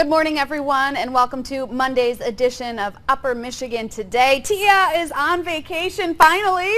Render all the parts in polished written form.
Good morning, everyone, and welcome to Monday's edition of Upper Michigan Today. Tia is on vacation, finally.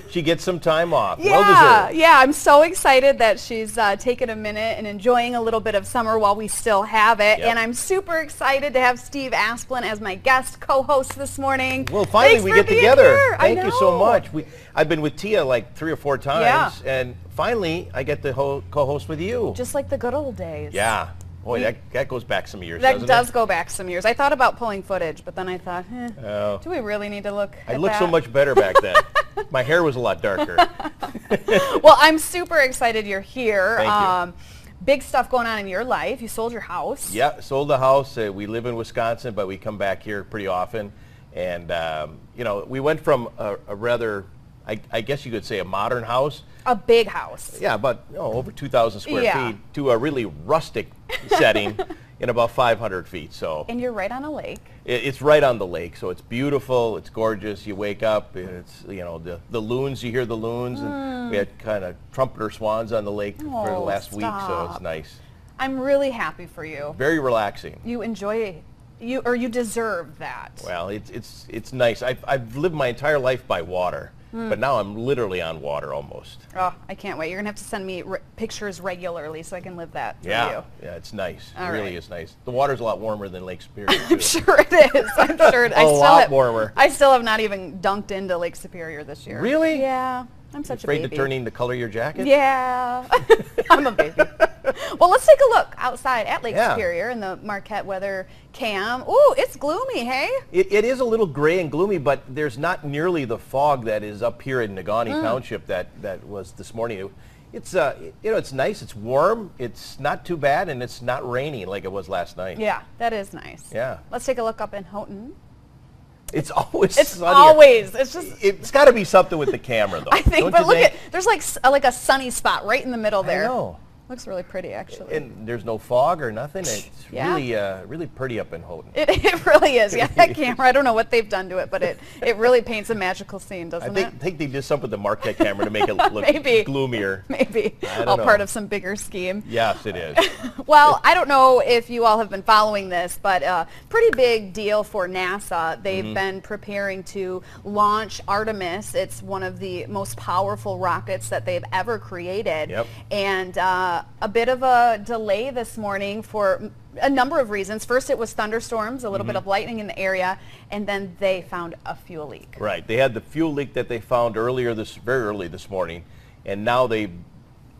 She gets some time off. Yeah, Well deserved. yeah, I'm so excited that she's taken a minute and enjoying a little bit of summer while we still have it. Yep. And I'm super excited to have Steve Asplin as my guest co-host this morning. Well, finally Thanks we for get being together. here. Thank I you so know. much. I've been with Tia like 3 or 4 times, and finally I get to co-host with you. Just like the good old days. Yeah. Boy, that goes back some years, That doesn't does it? go back some years. I thought about pulling footage, but then I thought, Oh. do we really need to look I at looked that? so much better back then. My hair was a lot darker. Well, I'm super excited you're here. Thank you. Big stuff going on in your life. You sold your house. Yeah, sold the house. We live in Wisconsin, but we come back here pretty often. And, you know, we went from a rather, I guess you could say, a modern house. A big house. Yeah, about over 2,000 square Yeah. feet to a really rustic setting in about 500 feet. So And you're right on a lake. it's right on the lake, so it's beautiful. It's gorgeous. You wake up, and it's the loons. You hear the loons, and we had kind of trumpeter swans on the lake for the Oh, last week, so stop. it's nice. I'm really happy for you. Very relaxing. You enjoy you deserve that. Well, it's nice. I've lived my entire life by water, but now I'm literally on water almost. Oh, I can't wait. You're gonna have to send me pictures regularly so I can live that for Yeah, you. yeah, it's nice. All It really right. is nice. The water's a lot warmer than Lake Superior, too. I'm sure it is. I'm sure it, A lot warmer. I still have not even dunked into Lake Superior this year. Really? Yeah. I'm such Afraid a baby. to turning the color of your jacket? Yeah. I'm a baby. Well, let's take a look outside at Lake Yeah. Superior in the Marquette weather cam. Ooh, it's gloomy, hey? It is a little gray and gloomy, but there's not nearly the fog that is up here in Negaunee Township that was this morning. It's it's nice, it's warm, it's not too bad, and it's not rainy like it was last night. Yeah, that is nice. Yeah. Let's take a look up in Houghton. It's always It's sunny. always, it's just, It's got to be something with the camera, though. I think, don't but you look think? at, there's like a sunny spot right in the middle there. I know. Looks really pretty, actually. And there's no fog or nothing. It's Yeah. really pretty up in Houghton. It really is. Yeah, that camera, I don't know what they've done to it, but it really paints a magical scene, I doesn't it? think they did something with the Marquette camera to make it look Maybe. gloomier. Maybe. I don't All know. part of some bigger scheme. Yes, it is. Well, I don't know if you all have been following this, but pretty big deal for NASA. They've been preparing to launch Artemis. It's one of the most powerful rockets that they've ever created. Yep. And a bit of a delay this morning for a number of reasons. First, it was thunderstorms, a little bit of lightning in the area, and then they found a fuel leak. Right. They had the fuel leak that they found very early this morning, and now they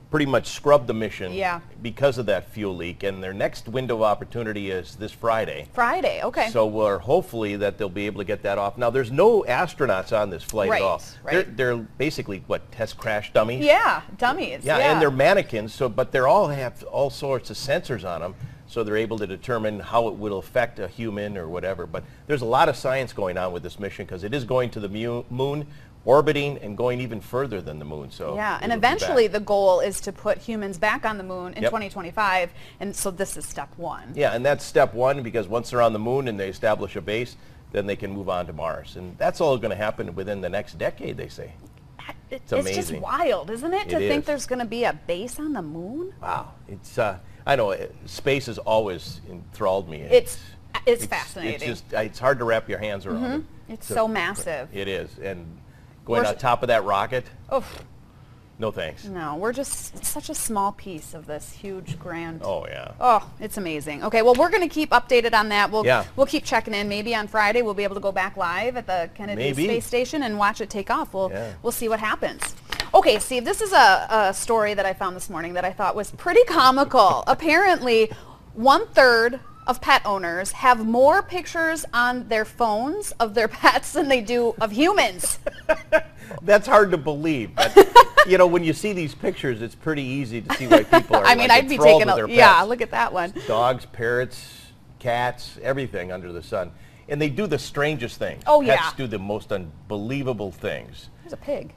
pretty much scrubbed the mission because of that fuel leak, and their next window of opportunity is this Friday. Friday, okay. So we're hopefully that they'll be able to get that off. Now, there's no astronauts on this flight Right, at all. right. They're basically, what, test crash dummies? Yeah, dummies. Yeah, and they're mannequins, but they all have all sorts of sensors on them, so they're able to determine how it will affect a human or whatever. But there's a lot of science going on with this mission because it is going to the moon, orbiting and going even further than the moon. So yeah, and it'll be eventually back. the goal is to put humans back on the moon in Yep. 2025, and so this is step one. Yeah, and that's step one, because once they're on the moon and they establish a base, then they can move on to Mars. And that's all going to happen within the next decade, they say. It's amazing. just wild, isn't it, to It think is. there's going to be a base on the moon? Wow. It's, I know, space has always enthralled me. It's fascinating. It's hard to wrap your hands around it. It's so massive. It is. And going We're on top of that rocket, Oh, no thanks. no, we're just such a small piece of this huge, grand... Oh, yeah. Oh, it's amazing. Okay, well, we're going to keep updated on that. Yeah. We'll keep checking in. Maybe on Friday we'll be able to go back live at the Kennedy Maybe. Space Station and watch it take off. Yeah. We'll see what happens. Okay, Steve, this is a story that I found this morning that I thought was pretty comical. Apparently, 1/3 of pet owners have more pictures on their phones of their pets than they do of humans. That's hard to believe. But, you know, when you see these pictures, it's pretty easy to see why people are I mean, like I'd be enthralled taking with a... their Yeah, pets. look at that one. Dogs, parrots, cats, everything under the sun. And they do the strangest things. Oh, Pets yeah. do the most unbelievable things. There's a pig.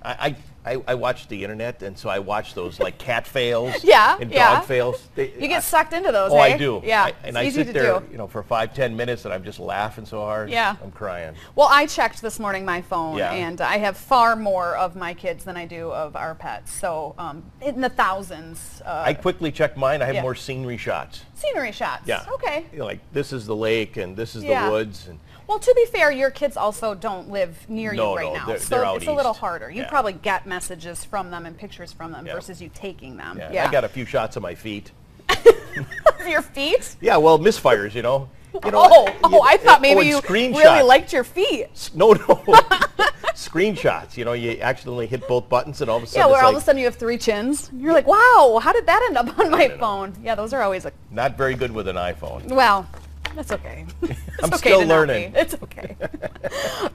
I watch the internet, and so I watch those like cat fails Yeah, and yeah. dog fails. You get sucked into those, Oh, eh? I do. Yeah, And it's I easy sit to there, do. you know, for 5-10 minutes, and I'm just laughing so hard. Yeah. I'm crying. Well, I checked this morning my phone, Yeah. and I have far more of my kids than I do of our pets. So in the thousands. I quickly check mine. I have yeah. more scenery shots. Scenery shots. Yeah. Okay. You know, like this is the lake, and this is Yeah. the woods, and Well, to be fair, your kids also don't live near No, you right no, now, they're so out it's a little east. harder. You Yeah. probably get messages from them and pictures from them Yeah. versus you taking them. yeah, I got a few shots of my feet. Your feet? Yeah, well, misfires, you know. You know, I thought maybe and you screenshots. really liked your feet. No. Screenshots. You know, you accidentally hit both buttons, and all of a sudden, Yeah, where it's all like, of a sudden you have 3 chins. You're like, wow, how did that end up on my don't know. phone? Yeah, those are always not very good with an iPhone. well, that's okay. It's I'm okay still to not learning. be. It's okay.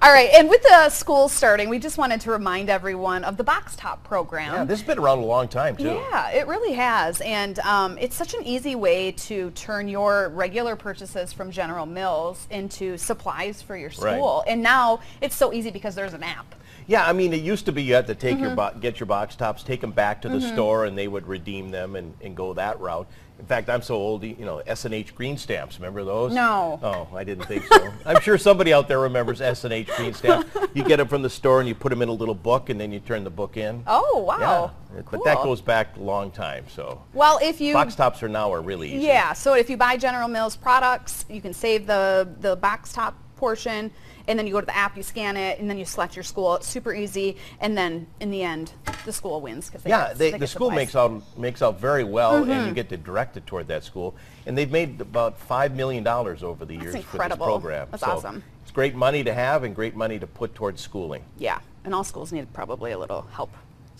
All right, and with the school starting, we just wanted to remind everyone of the Box Top program. Yeah, this has been around a long time, too. Yeah, it really has, and it's such an easy way to turn your regular purchases from General Mills into supplies for your school. Right. And now it's so easy because there's an app. Yeah, I mean, it used to be you had to take Mm-hmm. get your box tops, take them back to the store, and they would redeem them and go that route. In fact, I'm so old, you know, S&H green stamps. Remember those? No. Oh, I didn't think so. I'm sure somebody out there remembers S&H green stamps. You get them from the store, and you put them in a little book, and then you turn the book in. Oh, wow. Yeah, Cool. but that goes back a long time. So Well, if you box tops are really easy. Yeah, so if you buy General Mills products, you can save the box top portion, and then you go to the app, you scan it, and then you select your school. It's super easy, and then in the end, the school wins because The school makes out very well, and you get to direct it toward that school. And they've made about $5 million over the years incredible. with this program. That's So awesome. It's great money to have and great money to put towards schooling. Yeah, and all schools need probably a little help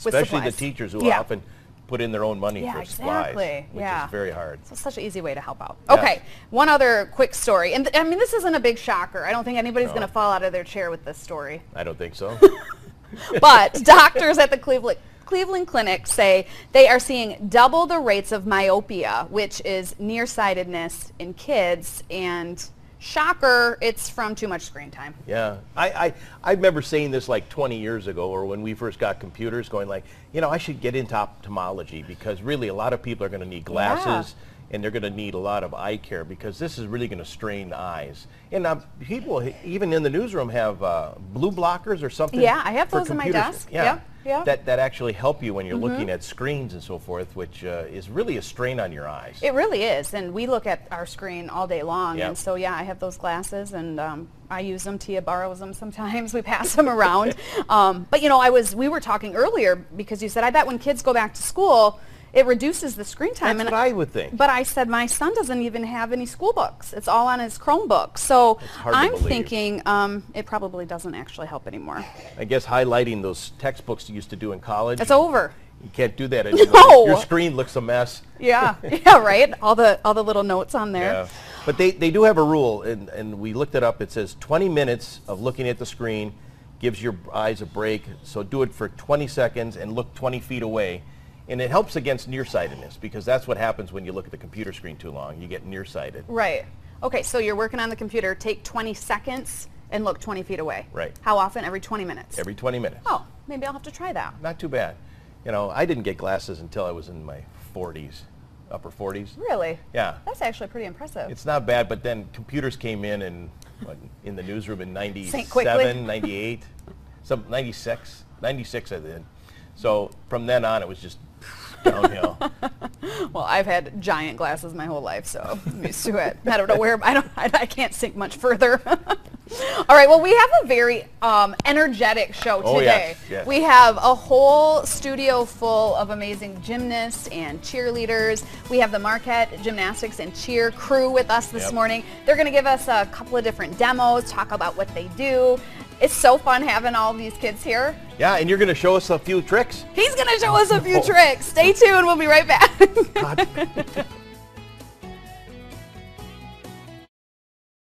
with Especially the supplies. teachers who Yeah. often put in their own money Yeah, for exactly. supplies, which Yeah. is very hard. So it's such an easy way to help out. Yes. Okay, one other quick story. And I mean, this isn't a big shocker. I don't think anybody's No. going to fall out of their chair with this story. I don't think so. But doctors at the Cleveland Clinic say they are seeing double the rates of myopia, which is nearsightedness in kids, and shocker, it's from too much screen time. Yeah, I remember saying this like 20 years ago, or when we first got computers, going like, you know, I should get into ophthalmology because really a lot of people are going to need glasses, and they're going to need a lot of eye care because this is really going to strain the eyes. And people, even in the newsroom, have blue blockers or something. Yeah, I have for those on my computers. desk. Yeah, Yeah. That actually help you when you're looking at screens and so forth, which is really a strain on your eyes. It really is, and we look at our screen all day long, Yeah. and so yeah, I have those glasses, and I use them. Tia borrows them sometimes. We pass them around. But you know, we were talking earlier because you said, I bet when kids go back to school, it reduces the screen time. That's what I would think. But I said my son doesn't even have any school books. It's all on his Chromebook. So hard to I'm believe. thinking it probably doesn't actually help anymore. I guess highlighting those textbooks you used to do in college. It's over. You can't do that anymore. No. Your screen looks a mess. Yeah, yeah, right. All the little notes on there. Yeah. But they do have a rule, and we looked it up. It says 20 minutes of looking at the screen gives your eyes a break. So do it for 20 seconds and look 20 feet away. And it helps against nearsightedness because that's what happens when you look at the computer screen too long. You get nearsighted. Right. Okay, so you're working on the computer. Take 20 seconds and look 20 feet away. Right. How often? Every 20 minutes. Every 20 minutes. Oh, maybe I'll have to try that. Not too bad. You know, I didn't get glasses until I was in my 40s, upper 40s. Really? Yeah. That's actually pretty impressive. It's not bad, but then computers came in in the newsroom in Sank quickly. 97, 98, 96 I did. So from then on, it was just downhill. Well, I've had giant glasses my whole life, so I'm used to it. I don't know where, I can't sink much further. All right, well, we have a very energetic show today. Oh, yes, yes. We have a whole studio full of amazing gymnasts and cheerleaders. We have the Marquette Gymnastics and Cheer crew with us this morning. They're going to give us a couple of different demos, talk about what they do. It's so fun having all these kids here. Yeah, and you're going to show us a few tricks? He's going to show us a few tricks. Stay tuned. We'll be right back. God.